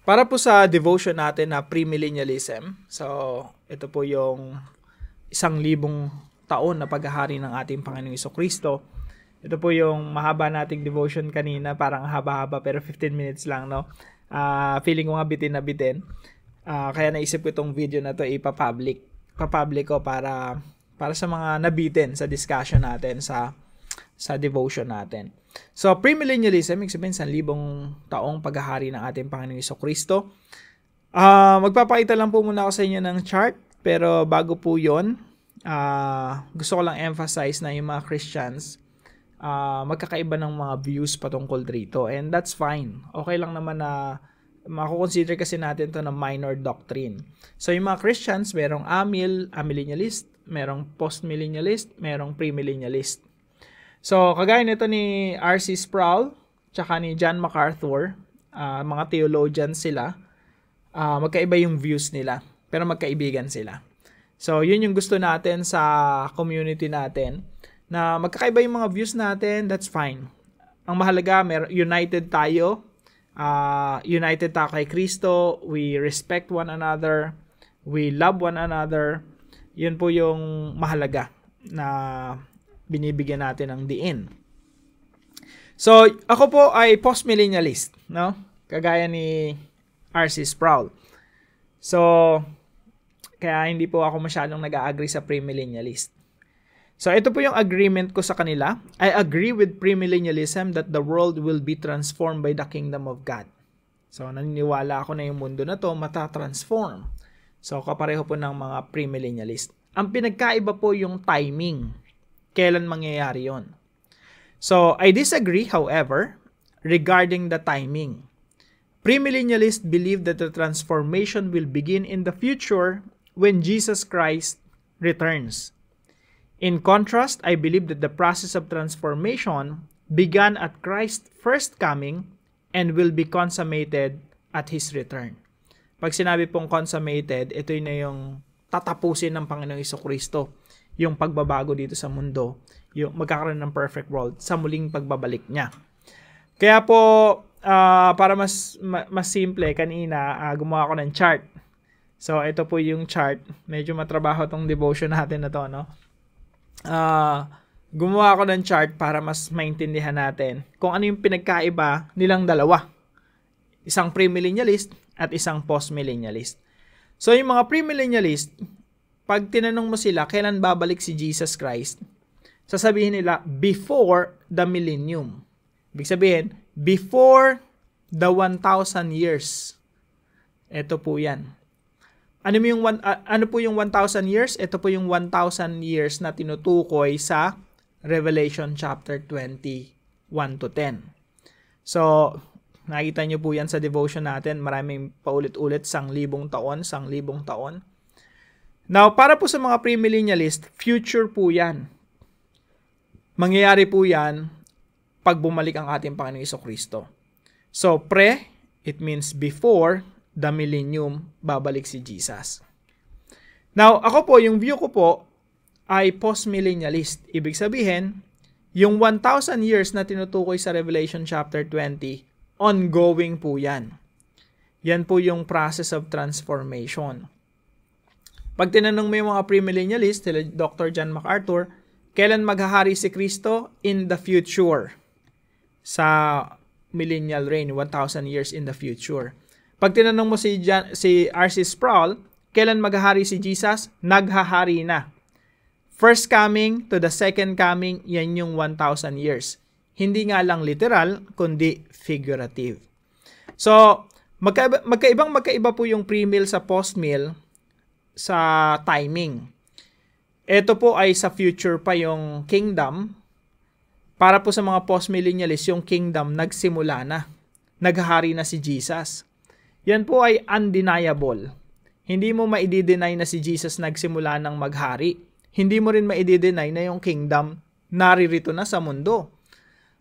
Para po sa devotion natin na premillennialism, so ito po yung 1,000 taon na paghahari ng ating Panginoong Jesucristo. Ito po yung mahaba nating devotion kanina, parang haba-haba pero 15 minutes lang, no? Feeling ko nga bitin na bitin. Kaya naisip ko itong video na to ipapublic ko para sa mga nabitin sa discussion natin sa devotion natin. So, premillennialism, ibig sabihin 1,000 taong paghahari ng ating Panginoong Jesucristo. Magpapakita lang po muna ako sa inyo ng chart, pero bago po yun, gusto ko lang emphasize na yung mga Christians, magkakaiba ng mga views patungkol dito, and that's fine. Okay lang naman na makukonsider kasi natin to na minor doctrine. So, yung mga Christians, merong amillennialist, merong postmillennialist, merong premillennialist. So, kagaya nito ni R.C. Sproul, tsaka ni John MacArthur, mga theologians sila, magkaiba yung views nila, pero magkaibigan sila. So, yun yung gusto natin sa community natin, na magkakaiba yung mga views natin, that's fine. Ang mahalaga, united tayo, united tayo kay Kristo, we respect one another, we love one another, yun po yung mahalaga na binibigyan natin ng diin. So, ako po ay postmillennialist, no? Kagaya ni R.C. Sproul. So, kaya hindi po ako masyadong nag-agree sa premillennialist. So, ito po yung agreement ko sa kanila. I agree with premillennialism that the world will be transformed by the kingdom of God. So, naniniwala ako na yung mundo na to matatransform. So, kapareho po ng mga premillennialist. Ang pinagkaiba po yung timing. Kailan mangyayari yon? So, I disagree, however, regarding the timing. Premillennialists believe that the transformation will begin in the future when Jesus Christ returns. In contrast, I believe that the process of transformation began at Christ's first coming and will be consummated at His return. Pag sinabi pong consummated, ito na yung tatapusin ng Panginoong Jesucristo, yung pagbabago dito sa mundo, yung magkakaroon ng perfect world sa muling pagbabalik niya. Kaya po, para mas simple, kanina gumawa ako ng chart. So, ito po yung chart. Medyo matrabaho tong devotion natin na to, no? Gumawa ako ng chart para mas maintindihan natin kung ano yung pinagkaiba nilang dalawa. Isang premillennialist at isang postmillennialist. So, yung mga premillennialist, pag tinanong mo sila, kailan babalik si Jesus Christ? Sasabihin nila, before the millennium. Ibig sabihin, before the 1,000 years. Ito po yan. Ano po yung 1,000 years? Ito po yung 1,000 years na tinutukoy sa Revelation chapter 20, 1-10. So, nakita nyo po yan sa devotion natin. Maraming paulit-ulit, 1,000 taon, 1,000 taon. Now, para po sa mga premillennialist, future po yan. Mangyayari po yan pag bumalik ang ating Panginoong Jesucristo. So, it means before the millennium, babalik si Jesus. Now, ako po, yung view ko po ay postmillennialist. Ibig sabihin, yung 1,000 years na tinutukoy sa Revelation chapter 20, ongoing po yan. Yan po yung process of transformation. Pag tinanong mo yung mga premillennialist, Dr. John MacArthur, kailan maghahari si Kristo? In the future. Sa millennial reign, 1,000 years in the future. Pag tinanong mo si R.C. Sproul, kailan maghahari si Jesus? Naghahari na. First coming to the second coming, yan yung 1,000 years. Hindi nga lang literal, kundi figurative. So, magkaiba po yung pre-mill sa post-mill sa timing. Ito po ay sa future pa yung kingdom. Para po sa mga post-millennialists, yung kingdom nagsimula na. Naghahari na si Jesus. Yan po ay undeniable. Hindi mo ma-i-deny na si Jesus nagsimula ng maghari. Hindi mo rin ma-i-deny na yung kingdom naririto na sa mundo.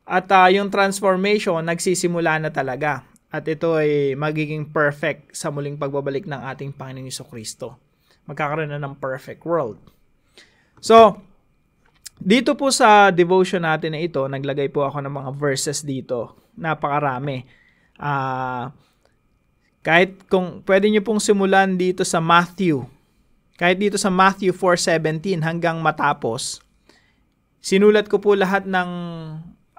At yung transformation nagsisimula na talaga. At ito ay magiging perfect sa muling pagbabalik ng ating Panginoong Jesucristo. Magkakaroon na ng perfect world. So, dito po sa devotion natin na ito, naglagay po ako ng mga verses dito. Napakarami. Kahit kung pwede nyo pong simulan dito sa Matthew, kahit dito sa Matthew 4:17 hanggang matapos, sinulat ko po lahat ng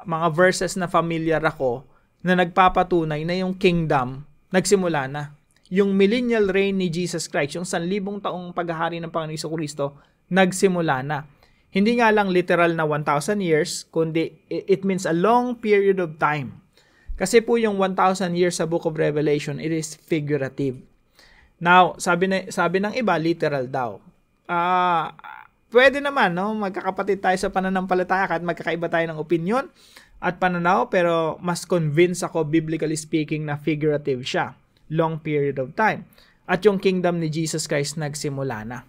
mga verses na familiar ako na nagpapatunay na yung kingdom nagsimula na. Yung millennial reign ni Jesus Christ, yung 1,000 taong paghahari ng Panginoong Jesucristo, nagsimula na. Hindi nga lang literal na 1,000 years, kundi it means a long period of time. Kasi po yung 1,000 years sa Book of Revelation, it is figurative. Now, sabi ng iba, literal daw. Pwede naman, no? Magkakapatid tayo sa pananampalataya kahit magkakaiba tayo ng opinion at pananaw, pero mas convinced ako, biblically speaking, na figurative siya. Long period of time. At yung kingdom ni Jesus Christ nagsimula na.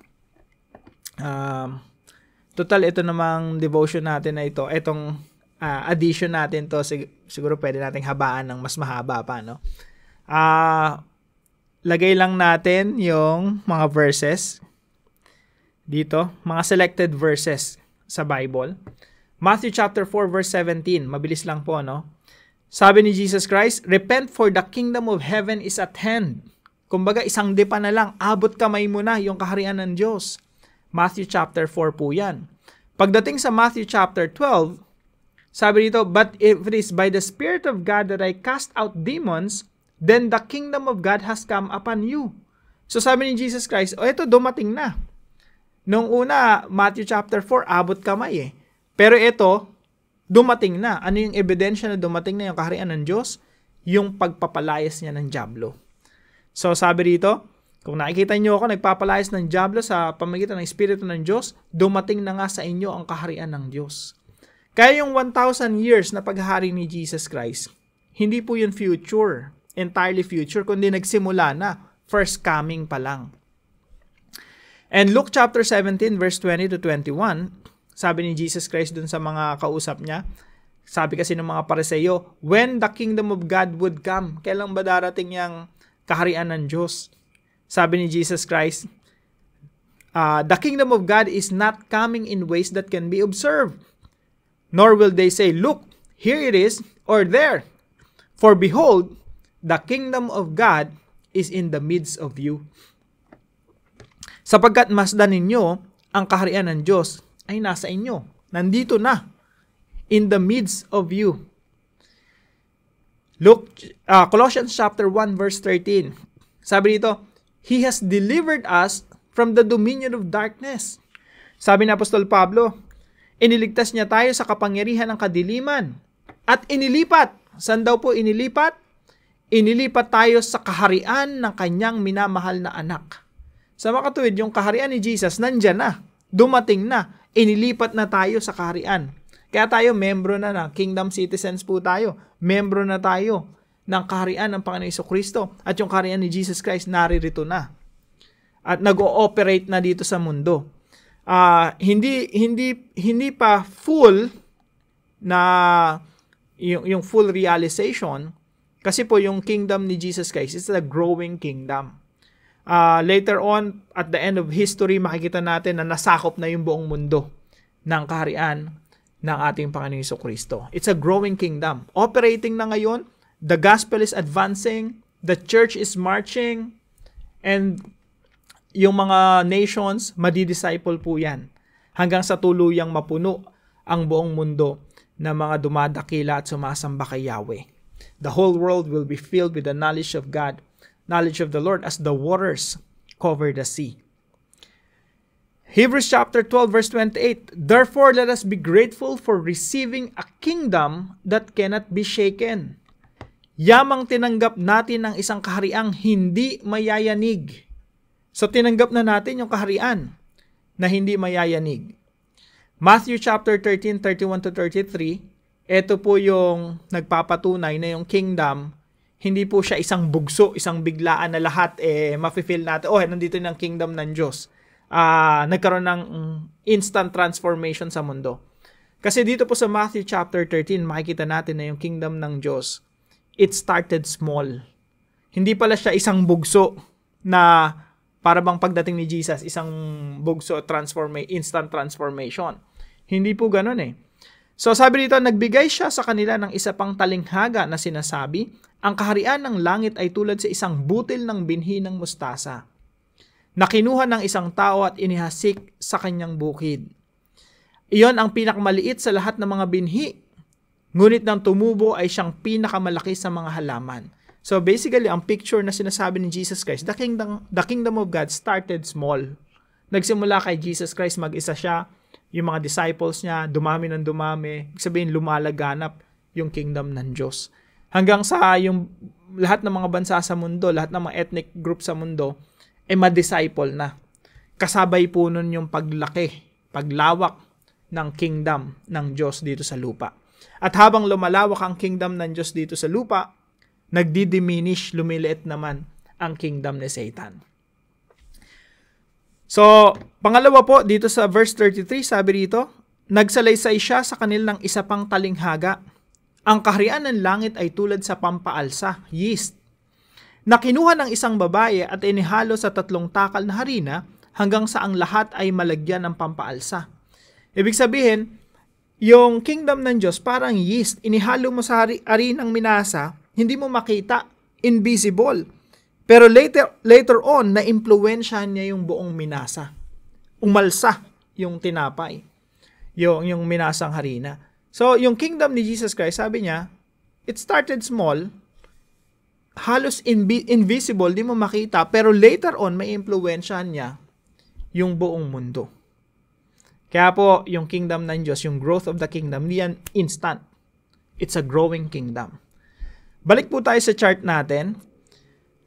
Total, ito namang devotion natin na ito. Itong addition natin to, siguro pwede nating habaan ng mas mahaba pa, no? Lagay lang natin yung mga verses dito, mga selected verses sa Bible. Matthew chapter 4 verse 17, mabilis lang po, no? Sabi ni Jesus Christ, "Repent, for the kingdom of heaven is at hand." Kumbaga, isang dipa na lang, abot kamay mo na yung kaharian ng Diyos. Matthew chapter 4 po yan. Pagdating sa Matthew chapter 12, sabi dito, "But if it is by the Spirit of God that I cast out demons, then the kingdom of God has come upon you." So sabi ni Jesus Christ, ito dumating na. Nung una, Matthew chapter 4, abot kamay eh. Pero ito, dumating na. Ano yung ebidensya na dumating na yung kaharian ng Diyos? Yung pagpapalayas niya ng dyablo. So sabi dito, kung nakikita niyo ako, nagpapalayas ng dyablo sa pamamagitan ng Espiritu ng Diyos, dumating na nga sa inyo ang kaharian ng Diyos. Kaya yung 1,000 years na paghahari ni Jesus Christ, hindi po yun future, entirely future, kundi nagsimula na, first coming pa lang. And Luke chapter 17 verse 20 to 21, sabi ni Jesus Christ dun sa mga kausap niya, sabi kasi ng mga Pariseo, "When the kingdom of God would come," kailan ba darating yung kaharian ng Diyos? Sabi ni Jesus Christ, "The kingdom of God is not coming in ways that can be observed. Nor will they say, 'Look, here it is,' or 'there.' For behold, the kingdom of God is in the midst of you. Sapagkat masdan ninyo, ang kaharian ng Diyos ay nasa inyo. Nandito na. In the midst of you." Colossians chapter 1 verse 13. Sabi dito, "He has delivered us from the dominion of darkness." Sabi ni Apostol Pablo, iniligtas niya tayo sa kapangyarihan ng kadiliman at inilipat. Saan daw po inilipat? Inilipat tayo sa kaharian ng kanyang minamahal na anak. Sa makatuwid, yung kaharian ni Jesus, nandyan na. Dumating na. Inilipat na tayo sa kaharian. Kaya tayo, membro na kingdom citizens po tayo. Membro na tayo ng kaharian ng Panginoong Jesucristo. At yung kaharian ni Jesus Christ, naririto na. At nag-ooperate na dito sa mundo. Hindi pa full na yung full realization, kasi po yung kingdom ni Jesus Christ is a growing kingdom. Later on, at the end of history, makikita natin na nasakop na yung buong mundo ng kaharian ng ating Panginoong Jesucristo. It's a growing kingdom. Operating na ngayon, the gospel is advancing, the church is marching, and yung mga nations, madidisciple po yan. Hanggang sa tuluyang mapuno ang buong mundo na mga dumadakila at sumasamba kay Yahweh. The whole world will be filled with the knowledge of God, knowledge of the Lord, as the waters cover the sea. Hebrews chapter 12 verse 28, "Therefore let us be grateful for receiving a kingdom that cannot be shaken." Yamang tinanggap natin ang isang kahariang hindi mayayanig. So tinanggap na natin yung kaharian na hindi mayayanig. Matthew chapter 13, 31 to 33, ito po yung nagpapatunay na yung kingdom, hindi po siya isang bugso, isang biglaan na lahat mafe-feel natin, nandito yung kingdom ng Diyos. Nagkaroon ng instant transformation sa mundo. Kasi dito po sa Matthew chapter 13, makikita natin na yung kingdom ng Diyos, it started small. Hindi pala siya isang bugso na para bang pagdating ni Jesus, isang bugso, instant transformation. Hindi po ganun eh. So sabi dito, nagbigay siya sa kanila ng isa pang talinghaga na sinasabi, Ang kaharian ng langit ay tulad sa isang butil ng binhi ng mustasa, na kinuha ng isang tao at inihasik sa kanyang bukid. Iyon ang pinakamaliit sa lahat ng mga binhi, ngunit nang tumubo ay siyang pinakamalaki sa mga halaman. So basically, ang picture na sinasabi ni Jesus Christ, the kingdom of God started small. Nagsimula kay Jesus Christ, mag-isa siya, yung mga disciples niya, dumami ng dumami, sabihin lumalaganap yung kingdom ng Diyos. Hanggang sa yung lahat ng mga bansa sa mundo, lahat ng mga ethnic group sa mundo, ma-disciple na. Kasabay po nun yung paglaki, paglawak ng kingdom ng Diyos dito sa lupa. At habang lumalawak ang kingdom ng Diyos dito sa lupa, nagdi-diminish, lumiliit naman ang kingdom ni Satan. So, pangalawa po, dito sa verse 33, sabi rito, nagsalaysay siya sa kanilang isa pang talinghaga. Ang kaharian ng langit ay tulad sa pampaalsa, yeast, na kinuha ng isang babae at inihalo sa 3 takal na harina hanggang sa ang lahat ay malagyan ng pampaalsa. Ibig sabihin, yung kingdom ng Diyos parang yeast, inihalo mo sa harinang minasa, hindi mo makita, invisible. Pero later on, na-impluwensyahan niya yung buong minasa. Umalsa yung tinapay, yung minasang harina. So, yung kingdom ni Jesus Christ, sabi niya, it started small, halos invisible, di mo makita, pero later on, may impluwensyahan niya yung buong mundo. Kaya po, yung kingdom ng Diyos, yung growth of the kingdom, hindi yan instant. It's a growing kingdom. Balik po tayo sa chart natin.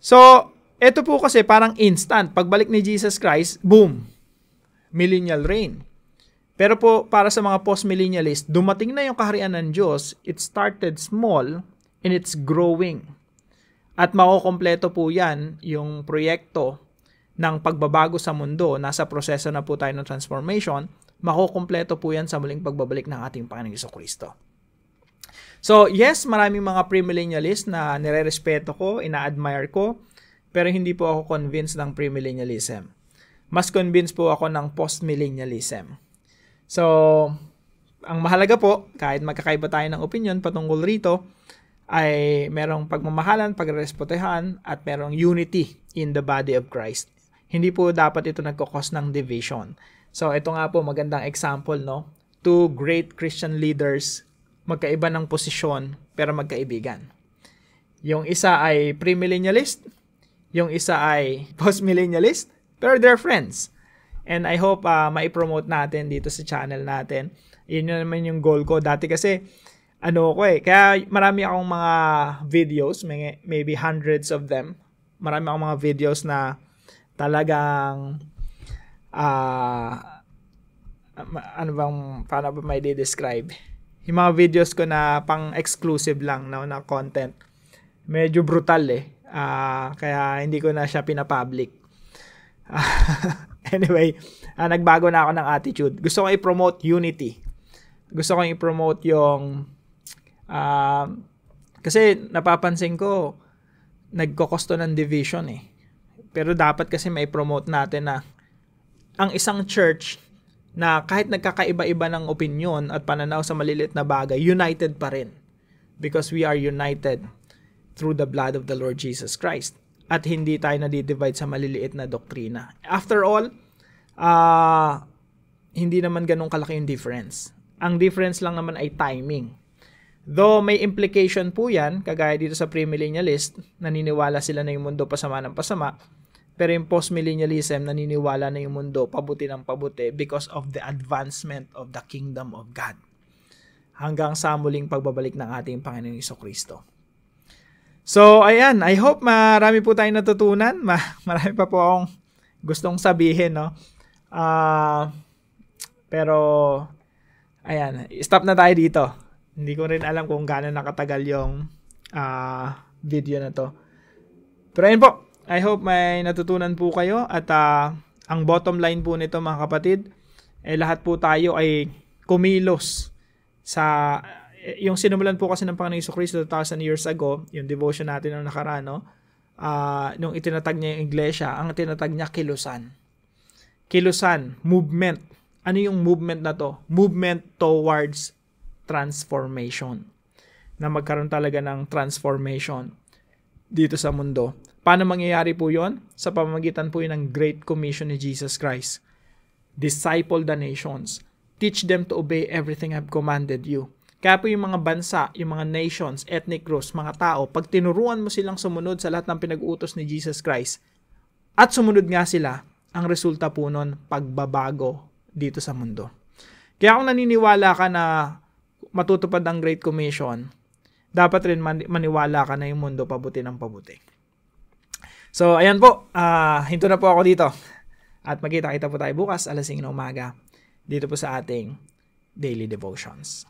So, ito po kasi parang instant. Pagbalik ni Jesus Christ, boom, millennial reign. Pero po, para sa mga post-millennialist, dumating na yung kaharian ng Diyos, it started small and it's growing. At makukompleto po yan, yung proyekto ng pagbabago sa mundo, nasa proseso na po tayo ng transformation, makukompleto po yan sa muling pagbabalik ng ating Panginoong Jesucristo. So, yes, maraming mga premillennialist na nire-respeto ko, ina-admire ko, pero hindi po ako convinced ng premillennialism. Mas convinced po ako ng post-millennialism. So, ang mahalaga po, kahit magkakaiba tayo ng opinion patungkol rito, ay merong pagmamahalan, pagrespetuhan, at merong unity in the body of Christ. Hindi po dapat ito nagkakos ng division. So, ito nga po magandang example, no? 2 great Christian leaders, magkaiba ng posisyon, pero magkaibigan. Yung isa ay premillennialist, yung isa ay postmillennialist, pero they're friends. And I hope maipromote natin dito sa channel natin. Yun naman yung goal ko. Dati kasi, kaya marami akong mga videos, maybe hundreds of them. Marami akong mga videos na talagang, paano ba may describe? Yung mga videos ko na pang-exclusive lang, no, na content. Medyo brutal kaya hindi ko na siya pinapublic. Anyway, nagbago na ako ng attitude. Gusto ko i-promote unity. Gusto ko i-promote yung kasi napapansin ko nagkokosto ng division Pero dapat kasi may promote natin na ang isang church na kahit nagkakaiba-iba ng opinion at pananaw sa maliliit na bagay, united pa rin. Because we are united through the blood of the Lord Jesus Christ. At hindi tayo nadidivide sa maliliit na doktrina. After all, hindi naman ganun kalaki yung difference. Ang difference lang naman ay timing. Though may implication po yan, kagaya dito sa premillennialist, naniniwala sila na yung mundo pasama ng pasama, pero yung postmillennialism, naniniwala na yung mundo pabuti ng pabuti because of the advancement of the kingdom of God. Hanggang sa muling pagbabalik ng ating Panginoong Jesucristo. So, ayan, I hope marami po tayong natutunan. Marami pa po akong gustong sabihin, no? Pero, ayan, stop na tayo dito. Hindi ko rin alam kung gaano nakatagal yung video na to. Pero ayun po, I hope may natutunan po kayo. At ang bottom line po nito, mga kapatid, lahat po tayo ay kumilos sa yung sinimulan po kasi ng Panginoong Jesucristo 2,000 years ago, yung devotion natin ng nakaraan, nung itinatag niya yung iglesia, ang tinatag niya kilusan. Kilusan, movement. Ano yung movement na to? Movement towards transformation. Na magkaroon talaga ng transformation. dito sa mundo. Paano mangyayari po yon? Sa pamamagitan po yun ng Great Commission ni Jesus Christ. Disciple the nations. Teach them to obey everything I've commanded you. Kaya po yung mga bansa, yung mga nations, ethnic groups, mga tao, pag tinuruan mo silang sumunod sa lahat ng pinag-utos ni Jesus Christ, at sumunod nga sila, ang resulta po nun, pagbabago dito sa mundo. Kaya kung naniniwala ka na matutupad ang Great Commission, dapat rin maniwala ka na yung mundo pabuti ng pabuti. So, ayan po. Hinto na po ako dito. At magkita-kita po tayo bukas, 5:00 ng umaga, dito po sa ating Daily Devotions.